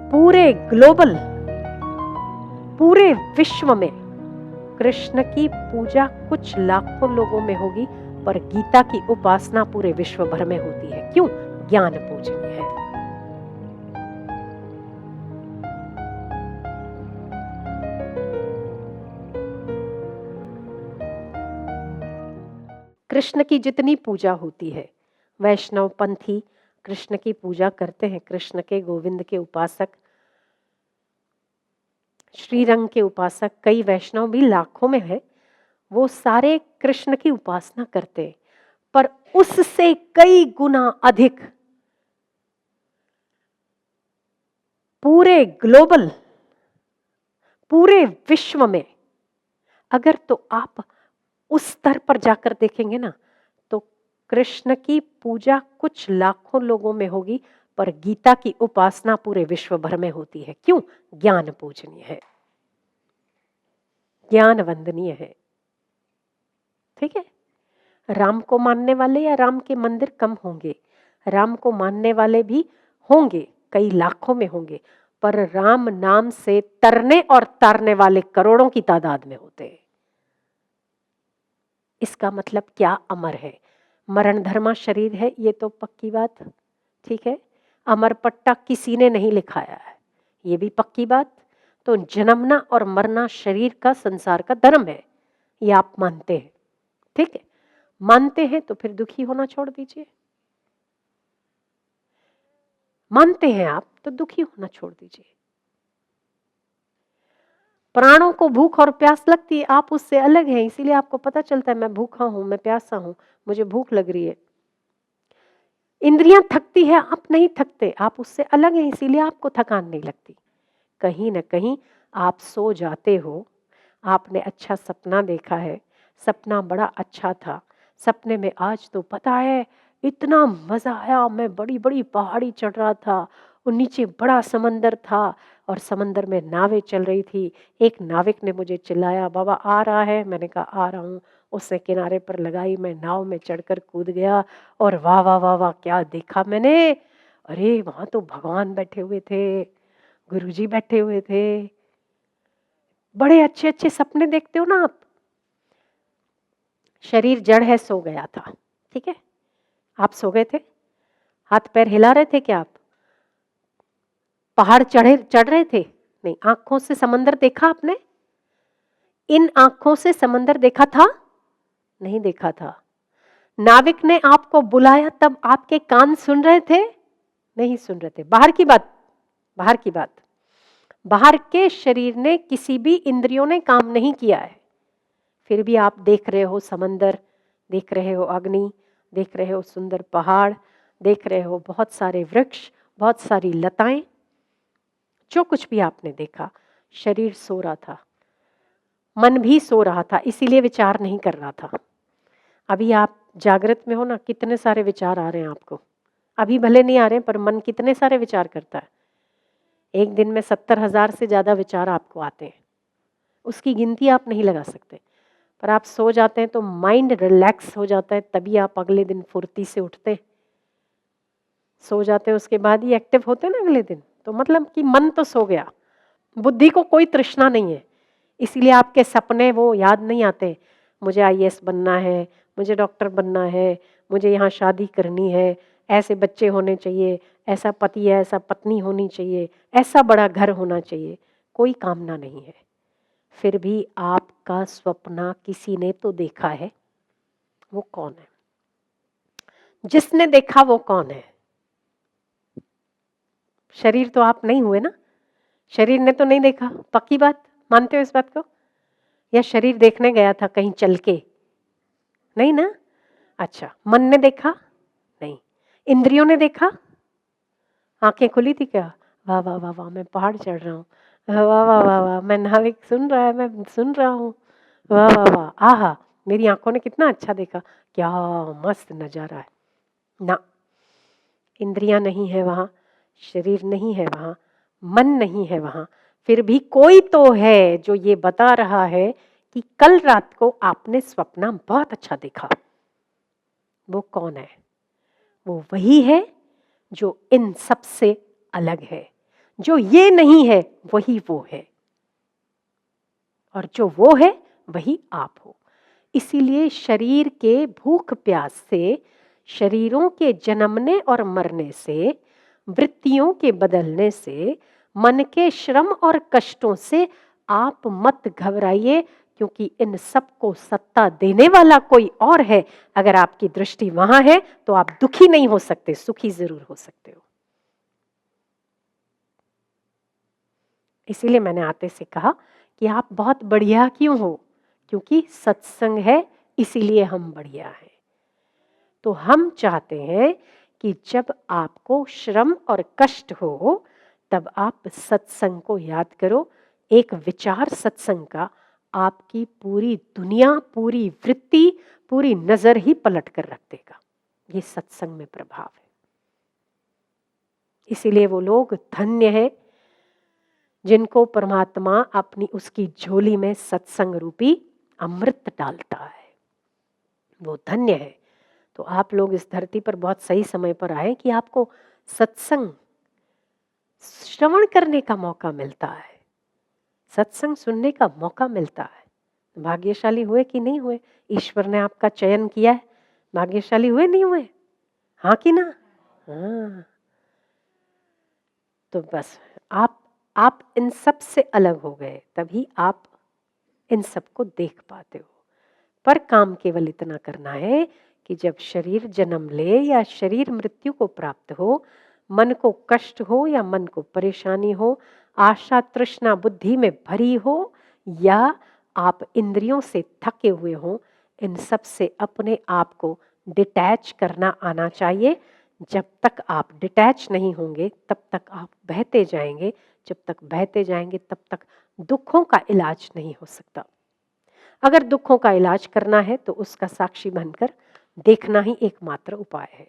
पूरे ग्लोबल, पूरे विश्व में कृष्ण की पूजा कुछ लाखों लोगों में होगी, पर गीता की उपासना पूरे विश्व भर में होती है। क्यों? ज्ञान पूजनीय है। कृष्ण की जितनी पूजा होती है, वैष्णव पंथी कृष्ण की पूजा करते हैं, कृष्ण के, गोविंद के उपासक, श्रीरंग के उपासक, कई वैष्णव भी लाखों में है, वो सारे कृष्ण की उपासना करते हैं। पर उससे कई गुना अधिक पूरे ग्लोबल, पूरे विश्व में अगर तो आप उस स्तर पर जाकर देखेंगे ना, तो कृष्ण की पूजा कुछ लाखों लोगों में होगी, पर गीता की उपासना पूरे विश्व भर में होती है। क्यों? ज्ञान पूजनीय है, ज्ञान वंदनीय है। ठीक है। राम को मानने वाले या राम के मंदिर कम होंगे, राम को मानने वाले भी होंगे, कई लाखों में होंगे, पर राम नाम से तरने और तारने वाले करोड़ों की तादाद में होते हैं। इसका मतलब क्या? अमर है, मरण धर्मा शरीर है, ये तो पक्की बात। ठीक है। अमर पट्टा किसी ने नहीं लिखाया है, ये भी पक्की बात। तो जन्मना और मरना शरीर का, संसार का धर्म है, ये आप मानते हैं। ठीक है। मानते हैं तो फिर दुखी होना छोड़ दीजिए। मानते हैं आप तो दुखी होना छोड़ दीजिए। प्राणों को भूख और प्यास लगती है, आप उससे अलग हैं, इसीलिए आपको पता चलता है मैं भूखा हूं, मैं प्यासा हूं, मुझे भूख लग रही है। इंद्रियां थकती है, आप नहीं थकते, आप उससे अलग हैं, इसीलिए आपको थकान नहीं लगती। कहीं ना कहीं आप सो जाते हो, आपने अच्छा सपना देखा है, सपना बड़ा अच्छा था, सपने में आज तो पता है इतना मजा आया, मैं बड़ी बड़ी पहाड़ी चढ़ रहा था और नीचे बड़ा समंदर था और समंदर में नावें चल रही थी। एक नाविक ने मुझे चिल्लाया, बाबा आ रहा है? मैंने कहा आ रहा हूँ। उसने किनारे पर लगाई, मैं नाव में चढ़कर कूद गया और वाह वाह वाह वाह क्या देखा मैंने! अरे वहां तो भगवान बैठे हुए थे, गुरुजी बैठे हुए थे। बड़े अच्छे अच्छे सपने देखते हो ना आप। शरीर जड़ है, सो गया था। ठीक है। आप सो गए थे, हाथ पैर हिला रहे थे क्या आप? पहाड़ चढ़ रहे थे? नहीं। आंखों से समंदर देखा आपने? इन आंखों से समंदर देखा था? नहीं देखा था। नाविक ने आपको बुलाया तब आपके कान सुन रहे थे? नहीं सुन रहे थे। बाहर की बात, बाहर की बात, बाहर के शरीर ने किसी भी इंद्रियों ने काम नहीं किया है, फिर भी आप देख रहे हो समंदर, देख रहे हो अग्नि, देख रहे हो सुंदर पहाड़, देख रहे हो बहुत सारे वृक्ष, बहुत सारी लताएं। जो कुछ भी आपने देखा, शरीर सो रहा था, मन भी सो रहा था, इसीलिए विचार नहीं कर रहा था। अभी आप जागृत में हो ना, कितने सारे विचार आ रहे हैं आपको। अभी भले नहीं आ रहे हैं, पर मन कितने सारे विचार करता है। एक दिन में 70,000 से ज्यादा विचार आपको आते हैं, उसकी गिनती आप नहीं लगा सकते। पर आप सो जाते हैं तो माइंड रिलैक्स हो जाता है, तभी आप अगले दिन फुर्ती से उठते हैं। सो जाते हैं उसके बाद ही एक्टिव होते हैं ना अगले दिन, तो मतलब कि मन तो सो गया, बुद्धि को कोई तृष्णा नहीं है, इसीलिए आपके सपने वो याद नहीं आते। मुझे आईएएस बनना है, मुझे डॉक्टर बनना है, मुझे यहाँ शादी करनी है, ऐसे बच्चे होने चाहिए, ऐसा पति है, ऐसा पत्नी होनी चाहिए, ऐसा बड़ा घर होना चाहिए, कोई कामना नहीं है। फिर भी आपका सपना किसी ने तो देखा है। वो कौन है? जिसने देखा वो कौन है? शरीर तो आप नहीं हुए ना, शरीर ने तो नहीं देखा। पक्की बात, मानते हो इस बात को? या शरीर देखने गया था कहीं चल के? नहीं ना। अच्छा, मन ने देखा? नहीं। इंद्रियों ने देखा? आंखें खुली थी क्या? वाह वाह वाह वाह, मैं पहाड़ चढ़ रहा हूँ, वाह वाह वाह वाह, मैं नाविक सुन रहा है, मैं सुन रहा हूँ, वाह वाह वाह, आहा मेरी आंखों ने कितना अच्छा देखा, क्या मस्त नजारा है। ना, इंद्रियां नहीं है वहां, शरीर नहीं है वहां, मन नहीं है वहां, फिर भी कोई तो है जो ये बता रहा है कि कल रात को आपने सपना बहुत अच्छा देखा। वो कौन है? वो वही है जो इन सब से अलग है, जो ये नहीं है वही वो है, और जो वो है वही आप हो। इसीलिए शरीर के भूख प्यास से, शरीरों के जन्मने और मरने से, वृत्तियों के बदलने से, मन के श्रम और कष्टों से आप मत घबराइए, क्योंकि इन सबको सत्ता देने वाला कोई और है। अगर आपकी दृष्टि वहां है तो आप दुखी नहीं हो सकते, सुखी जरूर हो सकते हो। इसीलिए मैंने आते से कहा कि आप बहुत बढ़िया क्यों हो, क्योंकि सत्संग है, इसीलिए हम बढ़िया हैं। तो हम चाहते हैं कि जब आपको श्रम और कष्ट हो तब आप सत्संग को याद करो। एक विचार सत्संग का आपकी पूरी दुनिया, पूरी वृत्ति, पूरी नजर ही पलट कर रख देगा। ये सत्संग में प्रभाव है। इसीलिए वो लोग धन्य हैं जिनको परमात्मा अपनी उसकी झोली में सत्संग रूपी अमृत डालता है, वो धन्य है। तो आप लोग इस धरती पर बहुत सही समय पर आए कि आपको सत्संग श्रवण करने का मौका मिलता है, सत्संग सुनने का मौका मिलता है। भाग्यशाली हुए कि नहीं हुए? ईश्वर ने आपका चयन किया है, भाग्यशाली हुए नहीं हुए? हाँ कि ना? हाँ। तो बस आप इन सब से अलग हो गए, तभी आप इन सबको देख पाते हो। पर काम केवल इतना करना है कि जब शरीर जन्म ले या शरीर मृत्यु को प्राप्त हो, मन को कष्ट हो या मन को परेशानी हो, आशा तृष्णा बुद्धि में भरी हो या आप इंद्रियों से थके हुए हो, इन सब से अपने आप को डिटैच करना आना चाहिए। जब तक आप डिटैच नहीं होंगे तब तक आप बहते जाएंगे, जब तक बहते जाएंगे तब तक दुखों का इलाज नहीं हो सकता। अगर दुखों का इलाज करना है तो उसका साक्षी बनकर देखना ही एकमात्र उपाय है,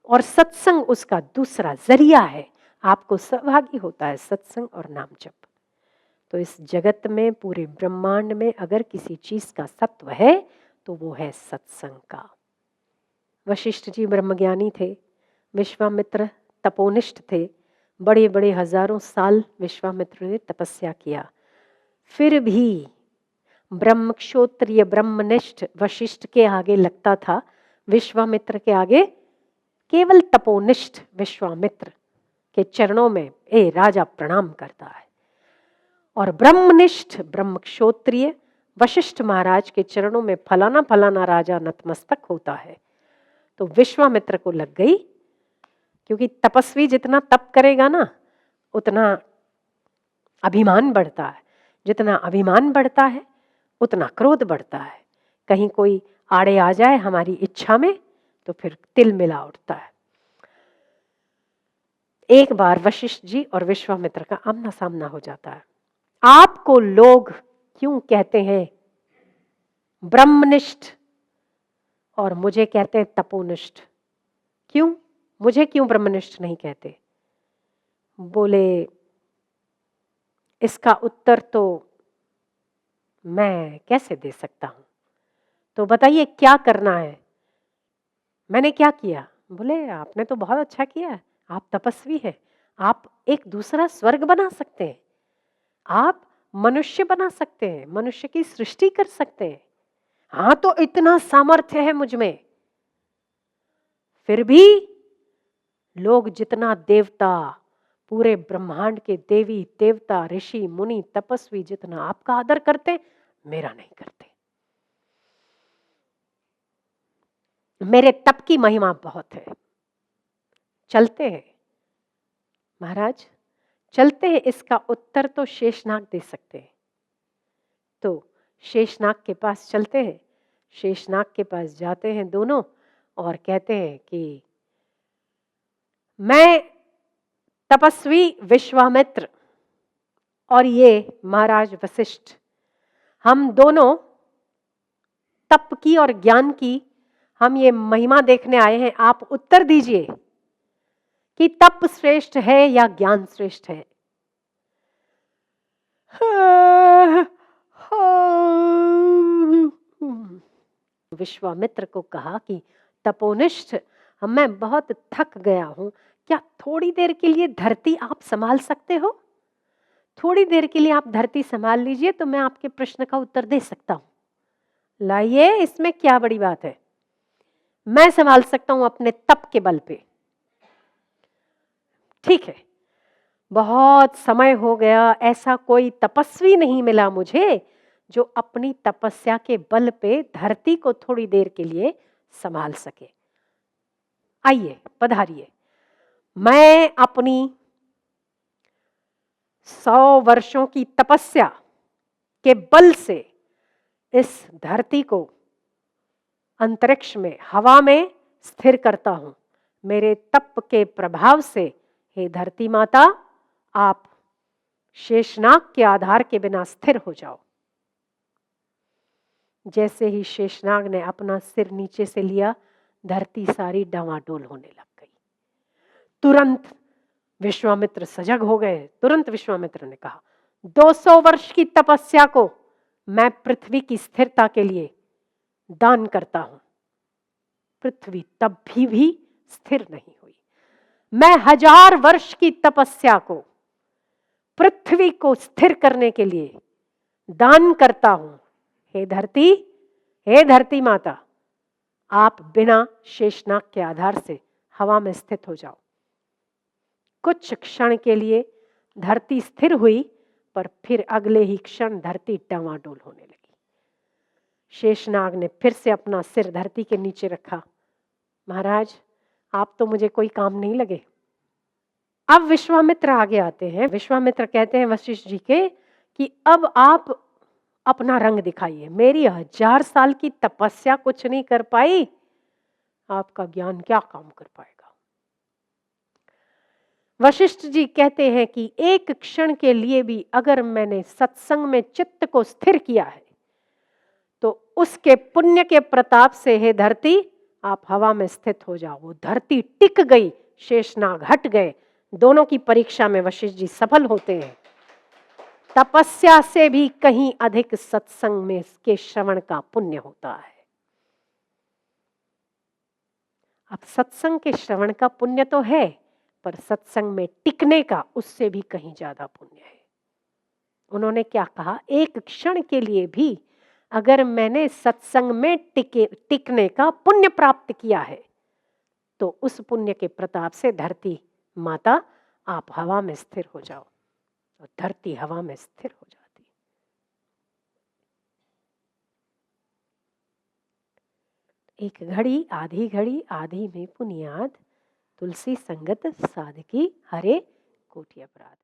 और सत्संग उसका दूसरा जरिया है। आपको सहभागी होता है सत्संग और नाम जप। तो इस जगत में, पूरे ब्रह्मांड में अगर किसी चीज का सत्व है तो वो है सत्संग का। वशिष्ठ जी ब्रह्मज्ञानी थे, विश्वामित्र तपोनिष्ठ थे, बड़े बड़े हजारों साल विश्वामित्र ने तपस्या किया, फिर भी ब्रह्म क्षोत्रिय ब्रह्मनिष्ठ वशिष्ठ के आगे लगता था, विश्वामित्र के आगे केवल तपोनिष्ठ विश्वामित्र के चरणों में ए राजा प्रणाम करता है, और ब्रह्मनिष्ठ ब्रह्म क्षोत्रिय वशिष्ठ महाराज के चरणों में फलाना फलाना राजा नतमस्तक होता है। तो विश्वामित्र को लग गई, क्योंकि तपस्वी जितना तप करेगा ना उतना अभिमान बढ़ता है, जितना अभिमान बढ़ता है उतना क्रोध बढ़ता है। कहीं कोई आड़े आ जाए हमारी इच्छा में तो फिर तिल मिला उठता है। एक बार वशिष्ठ जी और विश्वामित्र का आमना सामना हो जाता है। आपको लोग क्यों कहते हैं ब्रह्मनिष्ठ और मुझे कहते हैं तपोनिष्ठ? क्यों? मुझे क्यों ब्रह्मनिष्ठ नहीं कहते? बोले इसका उत्तर तो मैं कैसे दे सकता हूं, तो बताइए क्या करना है? मैंने क्या किया? बोले आपने तो बहुत अच्छा किया, आप तपस्वी हैं, आप एक दूसरा स्वर्ग बना सकते हैं, आप मनुष्य बना सकते हैं, मनुष्य की सृष्टि कर सकते हैं। हाँ, तो इतना सामर्थ्य है मुझ में। फिर भी लोग जितना देवता, पूरे ब्रह्मांड के देवी देवता ऋषि मुनि तपस्वी जितना आपका आदर करते, मेरा नहीं करते। मेरे तप की महिमा बहुत है। चलते हैं महाराज, चलते हैं, इसका उत्तर तो शेषनाग दे सकते हैं। तो शेषनाग के पास चलते हैं, शेषनाग के पास जाते हैं दोनों और कहते हैं कि मैं तपस्वी विश्वामित्र और ये महाराज वशिष्ठ, हम दोनों तप की और ज्ञान की हम ये महिमा देखने आए हैं। आप उत्तर दीजिए कि तप श्रेष्ठ है या ज्ञान श्रेष्ठ है? विश्वामित्र को कहा कि तपोनिष्ठ, मैं बहुत थक गया हूं, क्या थोड़ी देर के लिए धरती आप संभाल सकते हो? थोड़ी देर के लिए आप धरती संभाल लीजिए तो मैं आपके प्रश्न का उत्तर दे सकता हूं। लाइए, इसमें क्या बड़ी बात है। मैं संभाल सकता हूं अपने तप के बल पे। ठीक है, बहुत समय हो गया, ऐसा कोई तपस्वी नहीं मिला मुझे जो अपनी तपस्या के बल पे धरती को थोड़ी देर के लिए संभाल सके। आइए, पधारिए। मैं अपनी 100 वर्षों की तपस्या के बल से इस धरती को अंतरिक्ष में, हवा में स्थिर करता हूं। मेरे तप के प्रभाव से हे धरती माता, आप शेषनाग के आधार के बिना स्थिर हो जाओ। जैसे ही शेषनाग ने अपना सिर नीचे से लिया, धरती सारी डावाडोल होने लग गई। तुरंत विश्वामित्र सजग हो गए। तुरंत विश्वामित्र ने कहा, 200 वर्ष की तपस्या को मैं पृथ्वी की स्थिरता के लिए दान करता हूं। पृथ्वी तब भी स्थिर नहीं हुई। मैं 1000 वर्ष की तपस्या को पृथ्वी को स्थिर करने के लिए दान करता हूं। हे धरती माता, आप बिना शेषनाग के आधार से हवा में स्थित हो जाओ। कुछ क्षण के लिए धरती स्थिर हुई, पर फिर अगले ही क्षण धरती डावाडोल होने लगी। शेषनाग ने फिर से अपना सिर धरती के नीचे रखा। महाराज, आप तो मुझे कोई काम नहीं लगे। अब विश्वामित्र आगे आते हैं। विश्वामित्र कहते हैं वशिष्ठ जी के कि अब आप अपना रंग दिखाइए। मेरी 1000 साल की तपस्या कुछ नहीं कर पाई, आपका ज्ञान क्या काम कर पाएगा। वशिष्ठ जी कहते हैं कि एक क्षण के लिए भी अगर मैंने सत्संग में चित्त को स्थिर किया है तो उसके पुण्य के प्रताप से हे धरती, आप हवा में स्थित हो जाओ। वो धरती टिक गई, शेषनाग हट गए। दोनों की परीक्षा में वशिष्ठ जी सफल होते हैं। तपस्या से भी कहीं अधिक सत्संग में के श्रवण का पुण्य होता है। अब सत्संग के श्रवण का पुण्य तो है, पर सत्संग में टिकने का उससे भी कहीं ज्यादा पुण्य है। उन्होंने क्या कहा, एक क्षण के लिए भी अगर मैंने सत्संग में टिकने का पुण्य प्राप्त किया है तो उस पुण्य के प्रताप से धरती माता, आप हवा में स्थिर हो जाओ। और धरती हवा में स्थिर हो जाती। एक घड़ी आधी में पुनियाद, तुलसी संगत साधकी, हरे कोटि अपराध।